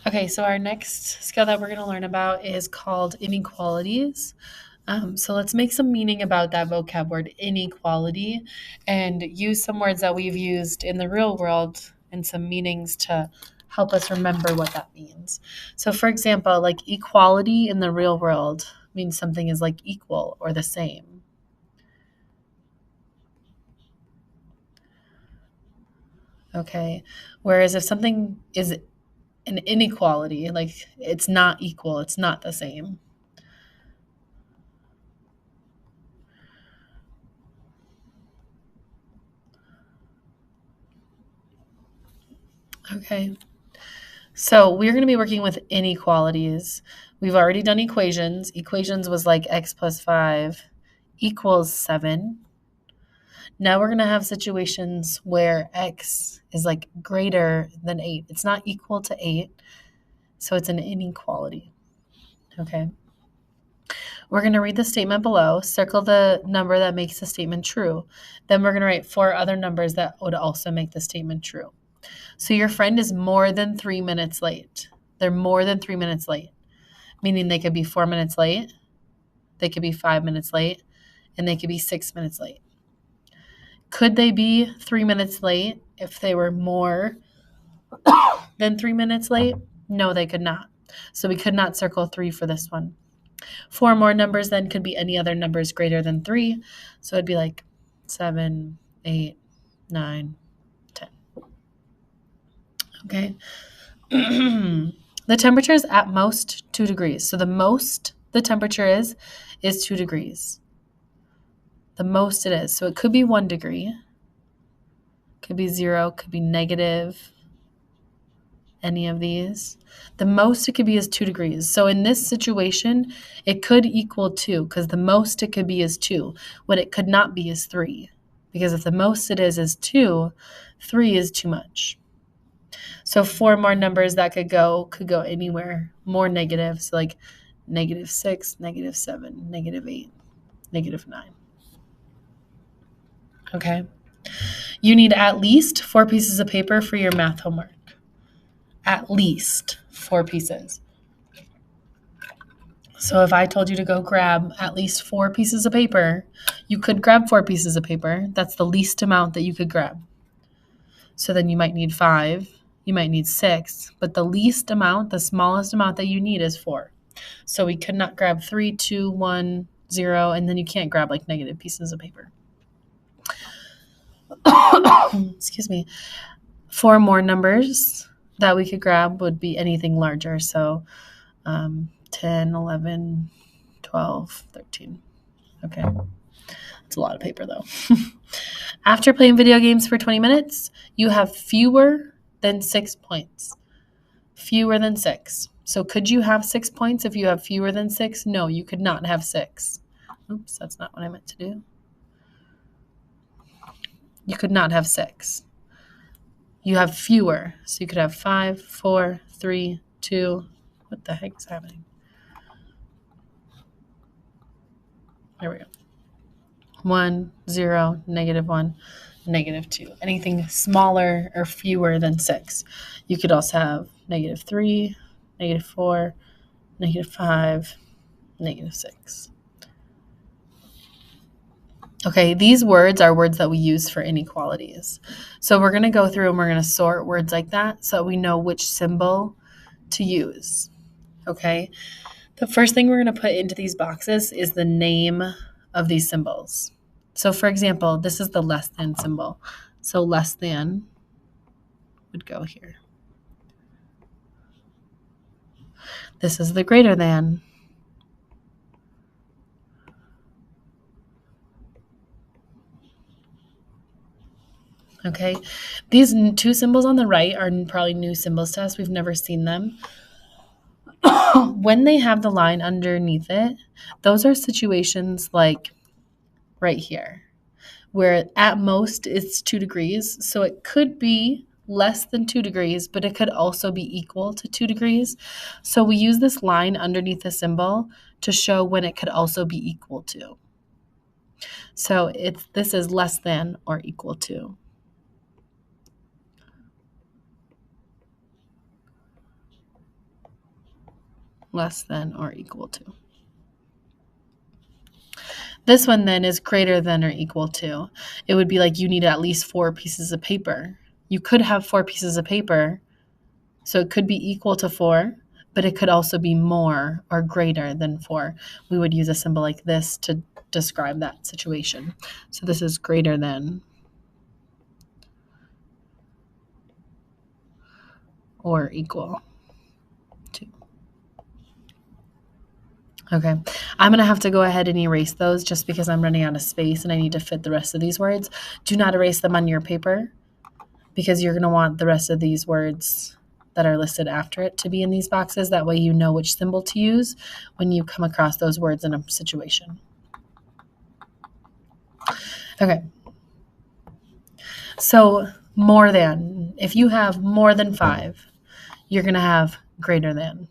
Okay, so our next skill that we're going to learn about is called inequalities. So let's make some meaning about that vocab word inequality and use some words that we've used in the real world and some meanings to help us remember what that means. So, for example, like equality in the real world means something is like equal or the same. Okay, whereas if something is an inequality, like it's not equal, it's not the same. Okay. So we're going to be working with inequalities. We've already done equations. Equations was like x plus 5 equals 7. Now we're going to have situations where x is like greater than 8. It's not equal to 8, so it's an inequality. Okay. We're going to read the statement below, circle the number that makes the statement true. Then we're going to write 4 other numbers that would also make the statement true. So your friend is more than 3 minutes late. They're more than 3 minutes late, meaning they could be 4 minutes late, they could be 5 minutes late, and they could be 6 minutes late. Could they be 3 minutes late if they were more than 3 minutes late? No, they could not. So we could not circle 3 for this one. 4 more numbers then could be any other numbers greater than 3. So it'd be like 7, 8, 9, 10. Okay. The temperature is at most 2 degrees. So the most the temperature is 2 degrees. The most it is. So it could be 1 degree, could be 0, could be negative, any of these. The most it could be is 2 degrees. So in this situation, it could equal 2 because the most it could be is 2. What it could not be is 3. Because if the most it is 2, 3 is too much. So 4 more numbers that could go anywhere more negative. So like -6, -7, -8, -9. Okay. You need at least 4 pieces of paper for your math homework. At least 4 pieces. So if I told you to go grab at least 4 pieces of paper, you could grab 4 pieces of paper. That's the least amount that you could grab. So then you might need 5, you might need 6, but the least amount, the smallest amount that you need is 4. So we could not grab 3, 2, 1, 0, and then you can't grab like negative pieces of paper. Excuse me. 4 more numbers that we could grab would be anything larger. So 10, 11, 12, 13. Okay. It's a lot of paper though. After playing video games for 20 minutes, you have fewer than 6 points. Fewer than 6. So could you have 6 points if you have fewer than 6? No, you could not have 6. Oops, that's not what I meant to do. You could not have 6. You have fewer. So you could have 5, 4, 3, 2. What the heck is happening? There we go. 1, 0, -1, -2. Anything smaller or fewer than 6. You could also have -3, -4, -5, -6. Okay, these words are words that we use for inequalities. So we're going to go through and we're going to sort words like that so we know which symbol to use. Okay, the first thing we're going to put into these boxes is the name of these symbols. So for example, this is the less than symbol. So less than would go here. This is the greater than. Okay, these 2 symbols on the right are probably new symbols to us. We've never seen them. When they have the line underneath it, those are situations like right here, where at most it's 2 degrees. So it could be less than 2 degrees, but it could also be equal to 2 degrees. So we use this line underneath the symbol to show when it could also be equal to. So this is less than or equal to. less than or equal to. This one then is greater than or equal to. It would be like you need at least 4 pieces of paper. You could have 4 pieces of paper, so it could be equal to 4, but it could also be more or greater than 4. We would use a symbol like this to describe that situation. So this is greater than or equal to. Okay, I'm going to have to go ahead and erase those just because I'm running out of space and I need to fit the rest of these words. Do not erase them on your paper because you're going to want the rest of these words that are listed after it to be in these boxes. That way you know which symbol to use when you come across those words in a situation. Okay, so more than. If you have more than 5, you're going to have greater than.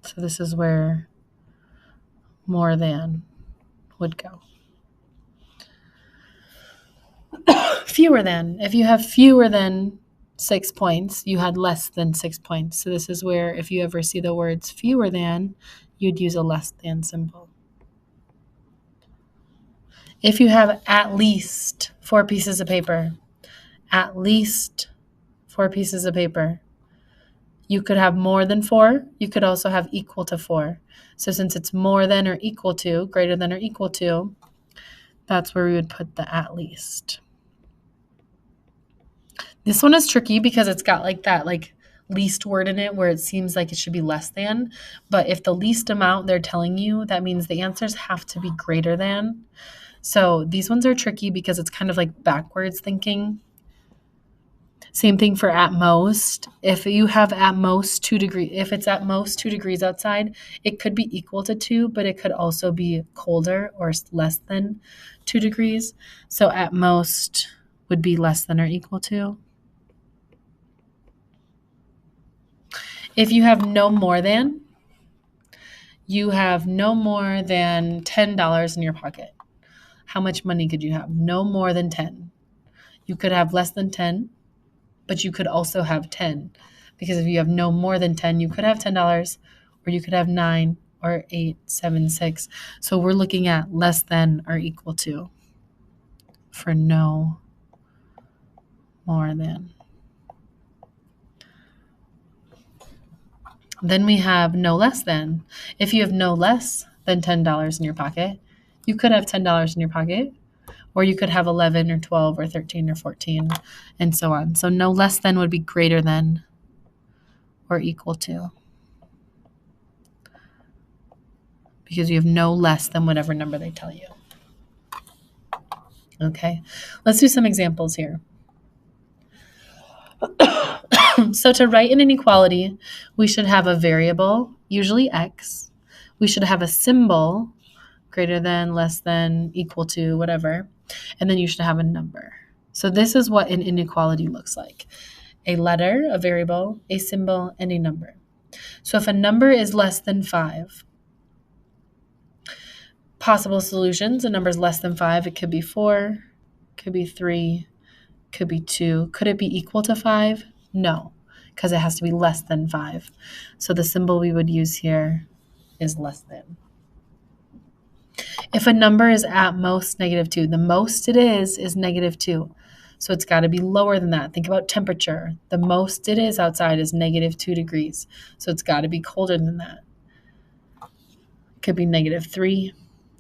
So this is where more than would go. Fewer than. If you have fewer than 6 points, you had less than 6 points. So this is where if you ever see the words fewer than, you'd use a less than symbol. If you have at least 4 pieces of paper, at least 4 pieces of paper, you could have more than 4. You could also have equal to 4. So since it's more than or equal to, greater than or equal to, that's where we would put the at least. This one is tricky because it's got like that least word in it where it seems like it should be less than. But if the least amount they're telling you, that means the answers have to be greater than. So these ones are tricky because it's kind of like backwards thinking. Same thing for at most. If you have at most 2 degrees, if it's at most 2 degrees outside, it could be equal to 2, but it could also be colder or less than 2 degrees. So at most would be less than or equal to. If you have no more than, you have no more than $10 in your pocket. How much money could you have? No more than 10. You could have less than 10, but you could also have 10. Because if you have no more than 10, you could have $10, or you could have 9 or 8, 7, 6. So we're looking at less than or equal to for no more than. Then we have no less than. If you have no less than $10 in your pocket, you could have $10 in your pocket, or you could have 11 or 12 or 13 or 14, and so on. So no less than would be greater than or equal to, because you have no less than whatever number they tell you. Okay, let's do some examples here. So to write an inequality, we should have a variable, usually x. We should have a symbol, greater than, less than, equal to, whatever. And then you should have a number. So this is what an inequality looks like. A letter, a variable, a symbol, and a number. So if a number is less than 5, possible solutions, a number is less than 5, it could be 4, could be 3, could be 2. Could it be equal to 5? No, because it has to be less than 5. So the symbol we would use here is less than. If a number is at most -2, the most it is -2. So it's got to be lower than that. Think about temperature. The most it is outside is -2 degrees. So it's got to be colder than that. It could be -3,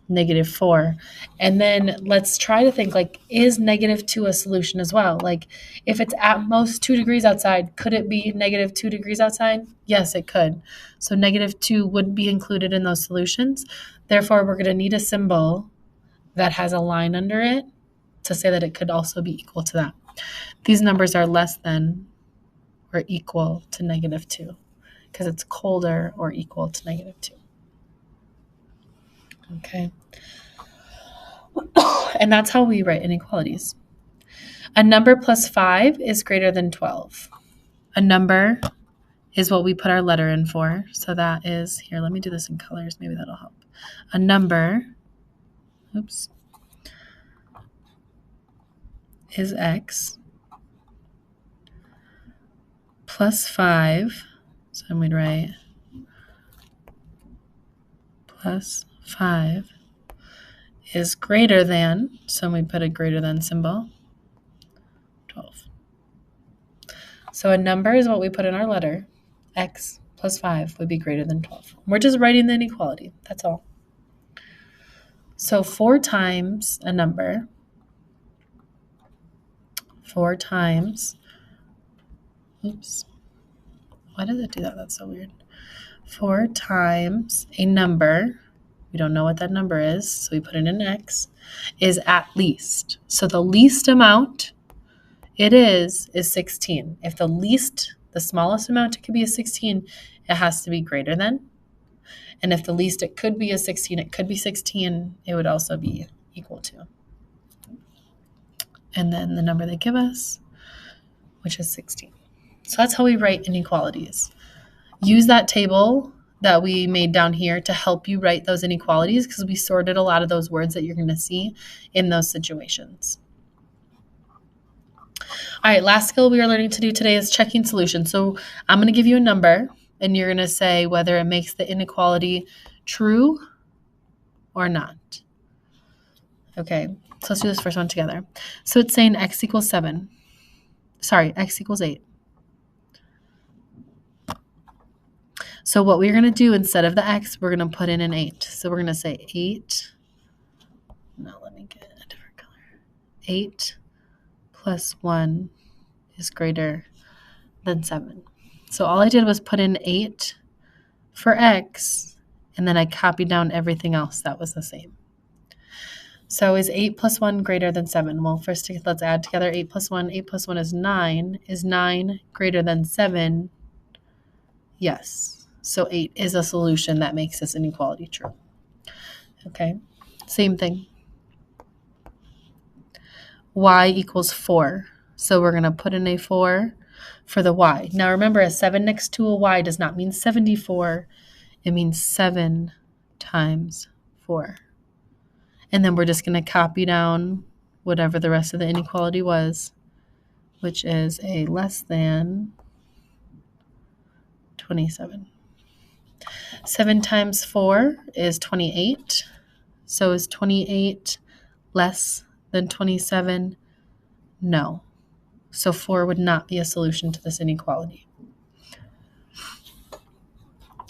-4. And then let's try to think, like, is -2 a solution as well? Like, if it's at most 2 degrees outside, could it be -2 degrees outside? Yes, it could. So -2 would be included in those solutions. Therefore, we're going to need a symbol that has a line under it to say that it could also be equal to that. These numbers are less than or equal to -2 because it's colder or equal to -2. Okay. And that's how we write inequalities. A number plus 5 is greater than 12. A number is what we put our letter in for. So that is, here, let me do this in colors. Maybe that'll help. A number, is x plus 5. So I'm going to write plus 5 is greater than, so we put a greater than symbol, 12. So a number is what we put in our letter. X plus 5 would be greater than 12. We're just writing the inequality. That's all. So 4 times a number, 4 times, oops, why does it do that? That's so weird. 4 times a number, we don't know what that number is, so we put in an X, is at least. So the least amount it is 16. If the smallest amount it could be is 16, it has to be greater than. And if the least it could be is 16, it could be 16, it would also be equal to. And then the number they give us, which is 16. So that's how we write inequalities. Use that table that we made down here to help you write those inequalities because we sorted a lot of those words that you're going to see in those situations. All right, last skill we are learning to do today is checking solutions. So I'm going to give you a number, and you're going to say whether it makes the inequality true or not. Okay, so let's do this first one together. So it's saying x equals 7. Sorry, x equals 8. So what we're going to do instead of the x, we're going to put in an 8. So we're going to say 8. No, let me get a different color. 8 plus 1 is greater than 7. So all I did was put in 8 for x, and then I copied down everything else that was the same. So is 8 plus 1 greater than 7? Well, first let's add together 8 plus 1. 8 plus 1 is 9. Is 9 greater than 7? Yes. So 8 is a solution that makes this inequality true. Okay, same thing. Y equals 4. So we're going to put in a 4 for the y. Now remember, a 7 next to a y does not mean 74. It means 7 times 4. And then we're just going to copy down whatever the rest of the inequality was, which is a less than 27. 7 times 4 is 28. So is 28 less than 27? No. So 4 would not be a solution to this inequality. All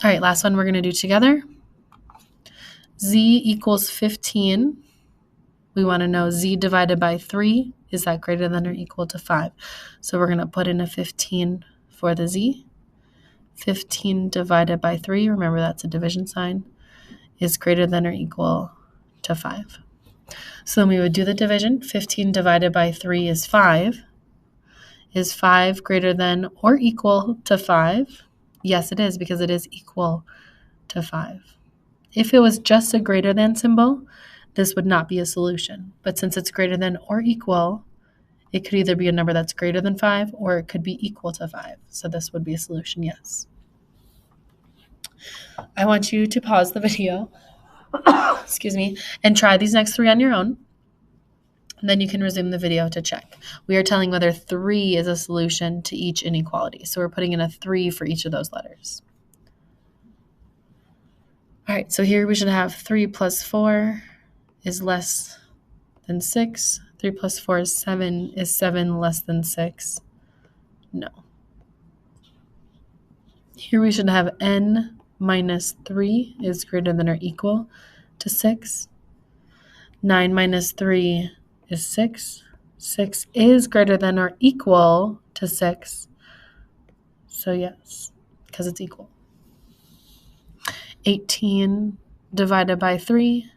right, last one we're going to do together. Z equals 15. We want to know z divided by 3. Is that greater than or equal to 5? So we're going to put in a 15 for the z. 15 divided by 3, remember that's a division sign, is greater than or equal to 5. So then we would do the division. 15 divided by 3 is 5. Is 5 greater than or equal to 5? Yes, it is, because it is equal to 5. If it was just a greater than symbol, this would not be a solution. But since it's greater than or equal, it could either be a number that's greater than 5 or it could be equal to 5. So this would be a solution, yes. I want you to pause the video, excuse me, and try these next 3 on your own. And then you can resume the video to check. We are telling whether 3 is a solution to each inequality. So we're putting in a 3 for each of those letters. All right, so here we should have 3 plus 4 is less than 6. 3 plus 4 is 7. Is 7 less than 6? No. Here we should have n minus 3 is greater than or equal to 6. 9 minus 3 is 6. 6 is greater than or equal to 6. So yes, because it's equal. 18 divided by 3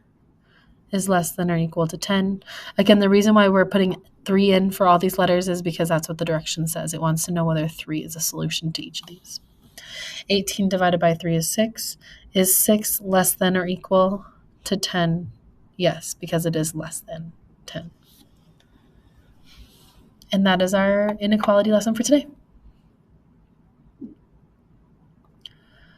is less than or equal to 10. Again, the reason why we're putting 3 in for all these letters is because that's what the direction says. It wants to know whether 3 is a solution to each of these. 18 divided by 3 is 6. Is 6 less than or equal to 10? Yes, because it is less than 10. And that is our inequality lesson for today.